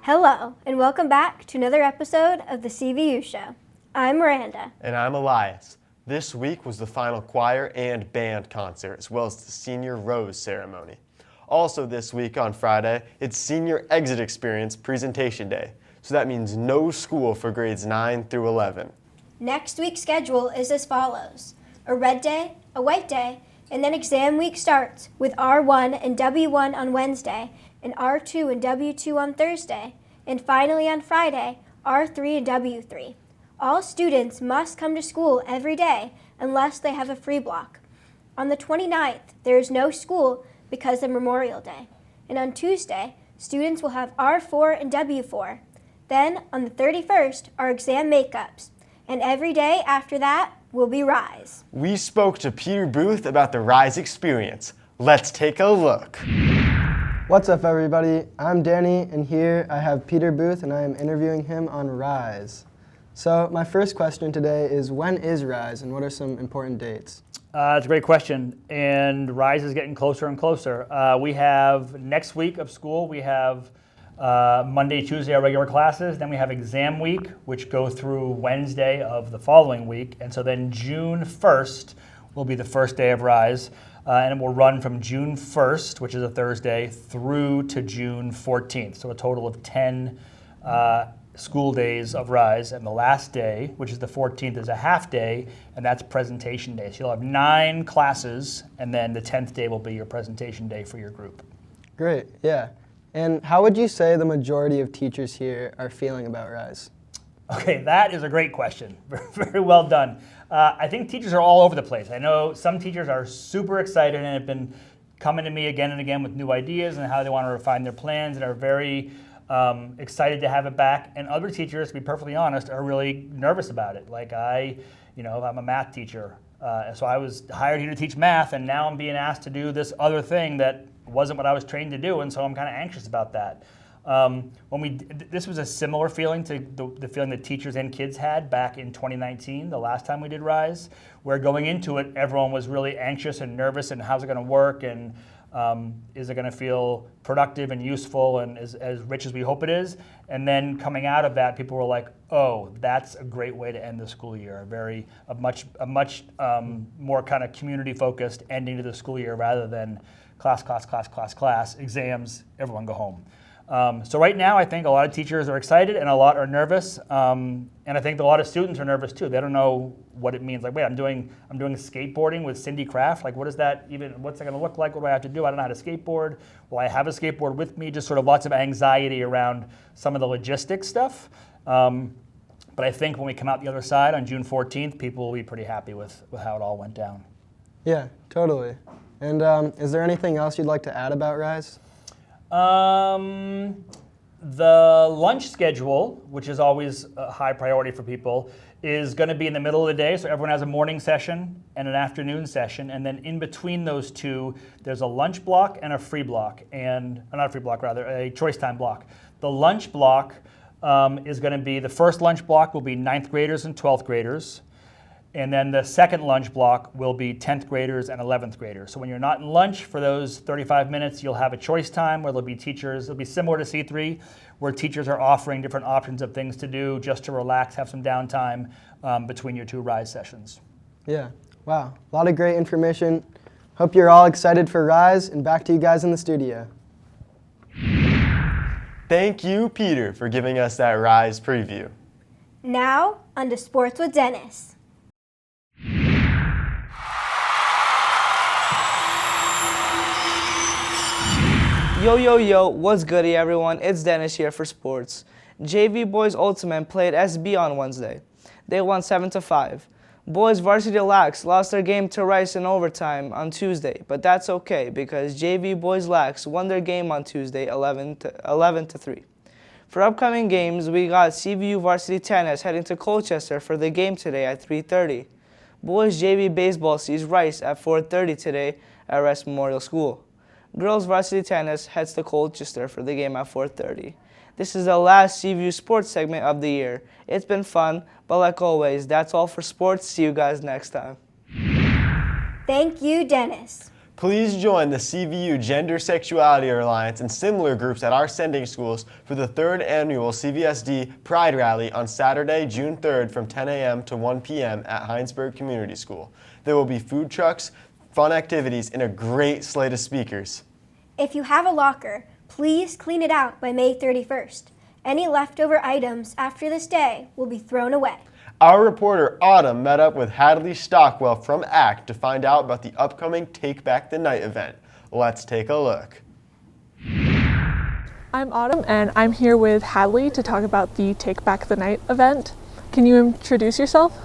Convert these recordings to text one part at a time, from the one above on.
Hello, and welcome back to another episode of the CVU Show. I'm Miranda. And I'm Elias. This week was the final choir and band concert, as well as the senior rose ceremony. Also this week on Friday, it's senior exit experience presentation day. So that means no school for grades 9 through 11. Next week's schedule is as follows: a red day, a white day, and then exam week starts with R1 and W1 on Wednesday, and R2 and W2 on Thursday, and finally on Friday, R3 and W3. All students must come to school every day unless they have a free block. On the 29th, there is no school because of Memorial Day. And on Tuesday, students will have R4 and W4. Then, on the 31st, are exam makeups. And every day after that will be Rise. We spoke to Peter Booth about the Rise experience. Let's take a look. What's up, everybody? I'm Danny, and here I have Peter Booth, and I am interviewing him on Rise. So my first question today is, when is Rise, and what are some important dates? It's a great question, and Rise is getting closer and closer. We have next week of school, we have Monday, Tuesday, our regular classes, then we have exam week, which go through Wednesday of the following week, and so then June 1st will be the first day of Rise. And it will run from June 1st, which is a Thursday, through to June 14th. So a total of 10 school days of Rise. And the last day, which is the 14th, is a half day, and that's presentation day. So you'll have 9 classes, and then the 10th day will be your presentation day for your group. Great, yeah. And how would you say the majority of teachers here are feeling about Rise? Okay, that is a great question. Very well done. I think teachers are all over the place. I know some teachers are super excited and have been coming to me again and again with new ideas and how they want to refine their plans and are very excited to have it back. And other teachers, to be perfectly honest, are really nervous about it. Like I'm a math teacher, so I was hired here to teach math, and now I'm being asked to do this other thing that wasn't what I was trained to do, and so I'm kind of anxious about that. This was a similar feeling to the feeling that teachers and kids had back in 2019, the last time we did Rise, where going into it, everyone was really anxious and nervous, and how's it going to work, and is it going to feel productive and useful and as rich as we hope it is? And then coming out of that, people were like, oh, that's a great way to end the school year, a much more kind of community-focused ending to the school year rather than class, exams, everyone go home. So right now, I think a lot of teachers are excited and a lot are nervous, and I think a lot of students are nervous too. They don't know what it means. Like, wait, I'm doing skateboarding with Cindy Craft. Like, what's that going to look like? What do I have to do? I don't know how to skateboard. Will I have a skateboard with me? Just sort of lots of anxiety around some of the logistics stuff. But I think when we come out the other side on June 14th, people will be pretty happy with how it all went down. Yeah, totally. And is there anything else you'd like to add about Rise? The lunch schedule, which is always a high priority for people, is going to be in the middle of the day, so everyone has a morning session and an afternoon session, and then in between those two, there's a lunch block and a free block, a choice time block. The lunch block is going to be, the first lunch block will be 9th graders and 12th graders. And then the second lunch block will be 10th graders and 11th graders. So when you're not in lunch for those 35 minutes, you'll have a choice time where there'll be teachers, it'll be similar to C3, where teachers are offering different options of things to do just to relax, have some downtime between your 2 Rise sessions. Yeah, wow, a lot of great information. Hope you're all excited for Rise, and back to you guys in the studio. Thank you, Peter, for giving us that Rise preview. Now, on to Sports with Dennis. Yo, what's goody everyone? It's Dennis here for sports. JV Boys Ultimate played SB on Wednesday. They won 7-5. Boys Varsity Lax lost their game to Rice in overtime on Tuesday, but that's okay because JV Boys Lax won their game on Tuesday 11-3. For upcoming games, we got CVU Varsity Tennis heading to Colchester for the game today at 3:30. Boys JV Baseball sees Rice at 4:30 today at Rice Memorial School. Girls Varsity Tennis heads to Colchester for the game at 4:30. This is the last CVU sports segment of the year. It's been fun, but like always, that's all for sports. See you guys next time. Thank you, Dennis. Please join the CVU Gender Sexuality Alliance and similar groups at our sending schools for the 3rd annual CVSD Pride Rally on Saturday, June 3rd from 10 a.m. to 1 p.m. at Heinsberg Community School. There will be food trucks, fun activities, and a great slate of speakers. If you have a locker, please clean it out by May 31st. Any leftover items after this day will be thrown away. Our reporter Autumn met up with Hadley Stockwell from ACT to find out about the upcoming Take Back the Night event. Let's take a look. I'm Autumn and I'm here with Hadley to talk about the Take Back the Night event. Can you introduce yourself?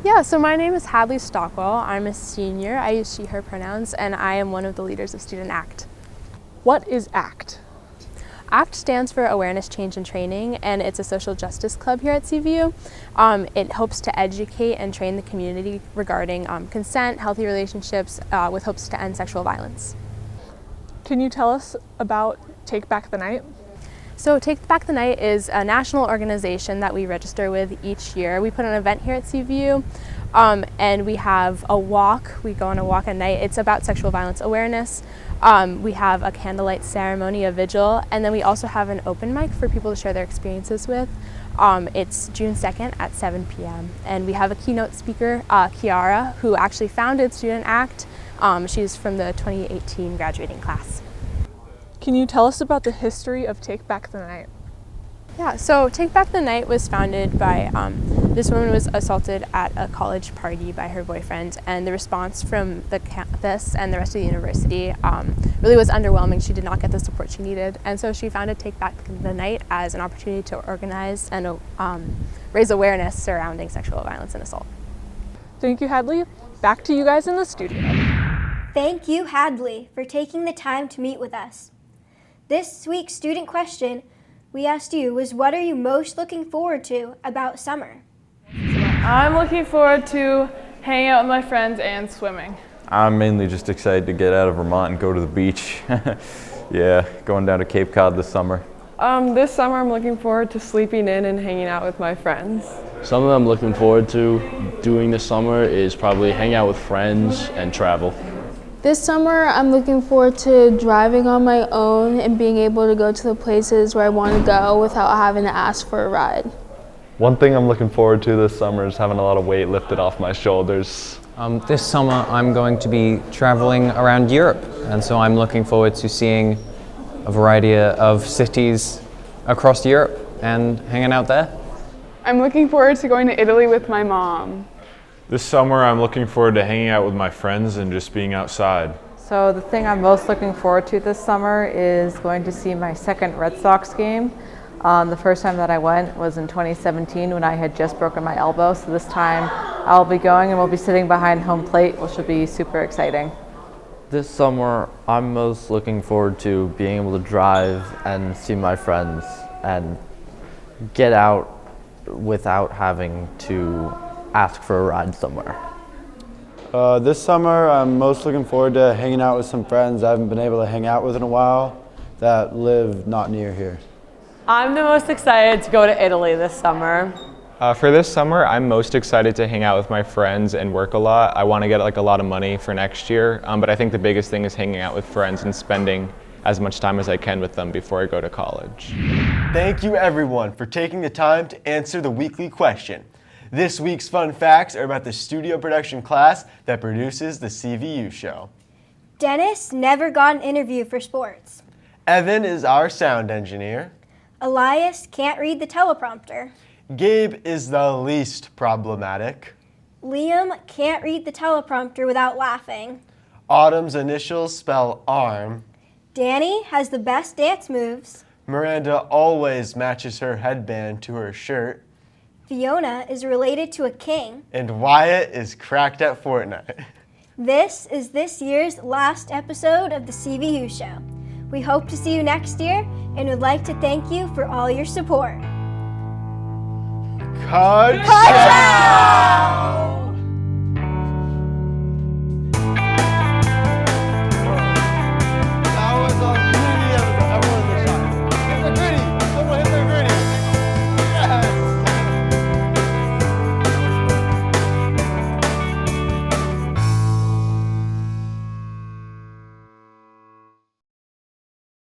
Yeah, so my name is Hadley Stockwell. I'm a senior. I use she, her pronouns, and I am one of the leaders of Student ACT. What is ACT? ACT stands for Awareness, Change, and Training, and it's a social justice club here at CVU. It hopes to educate and train the community regarding consent, healthy relationships, with hopes to end sexual violence. Can you tell us about Take Back the Night? So Take Back the Night is a national organization that we register with each year. We put on an event here at CVU, and we have a walk. We go on a walk at night. It's about sexual violence awareness. We have a candlelight ceremony, a vigil, and then we also have an open mic for people to share their experiences with. It's June 2nd at 7 p.m. And we have a keynote speaker, Kiara, who actually founded Student ACT. She's from the 2018 graduating class. Can you tell us about the history of Take Back the Night? Yeah, so Take Back the Night was founded by, this woman was assaulted at a college party by her boyfriend, and the response from the campus and the rest of the university really was underwhelming. She did not get the support she needed, and so she founded Take Back the Night as an opportunity to organize and raise awareness surrounding sexual violence and assault. Thank you, Hadley. Back to you guys in the studio. Thank you, Hadley, for taking the time to meet with us. This week's student question we asked you was, what are you most looking forward to about summer? I'm looking forward to hanging out with my friends and swimming. I'm mainly just excited to get out of Vermont and go to the beach. Yeah, going down to Cape Cod this summer. This summer I'm looking forward to sleeping in and hanging out with my friends. Something I'm looking forward to doing this summer is probably hang out with friends and travel. This summer, I'm looking forward to driving on my own and being able to go to the places where I want to go without having to ask for a ride. One thing I'm looking forward to this summer is having a lot of weight lifted off my shoulders. This summer, I'm going to be traveling around Europe, and so I'm looking forward to seeing a variety of cities across Europe and hanging out there. I'm looking forward to going to Italy with my mom. This summer, I'm looking forward to hanging out with my friends and just being outside. So the thing I'm most looking forward to this summer is going to see my second Red Sox game. The first time that I went was in 2017 when I had just broken my elbow. So this time I'll be going and we'll be sitting behind home plate, which will be super exciting. This summer, I'm most looking forward to being able to drive and see my friends and get out without having to ask for a ride somewhere. This summer, I'm most looking forward to hanging out with some friends I haven't been able to hang out with in a while that live not near here. I'm the most excited to go to Italy this summer. For this summer, I'm most excited to hang out with my friends and work a lot. I want to get a lot of money for next year, but I think the biggest thing is hanging out with friends and spending as much time as I can with them before I go to college. Thank you everyone for taking the time to answer the weekly question. This week's fun facts are about the studio production class that produces the CVU Show. Dennis never got an interview for sports. Evan is our sound engineer. Elias can't read the teleprompter. Gabe is the least problematic. Liam can't read the teleprompter without laughing. Autumn's initials spell arm. Danny has the best dance moves. Miranda always matches her headband to her shirt. Fiona is related to a king. And Wyatt is cracked at Fortnite. This is this year's last episode of the CVU Show. We hope to see you next year and would like to thank you for all your support. Cut!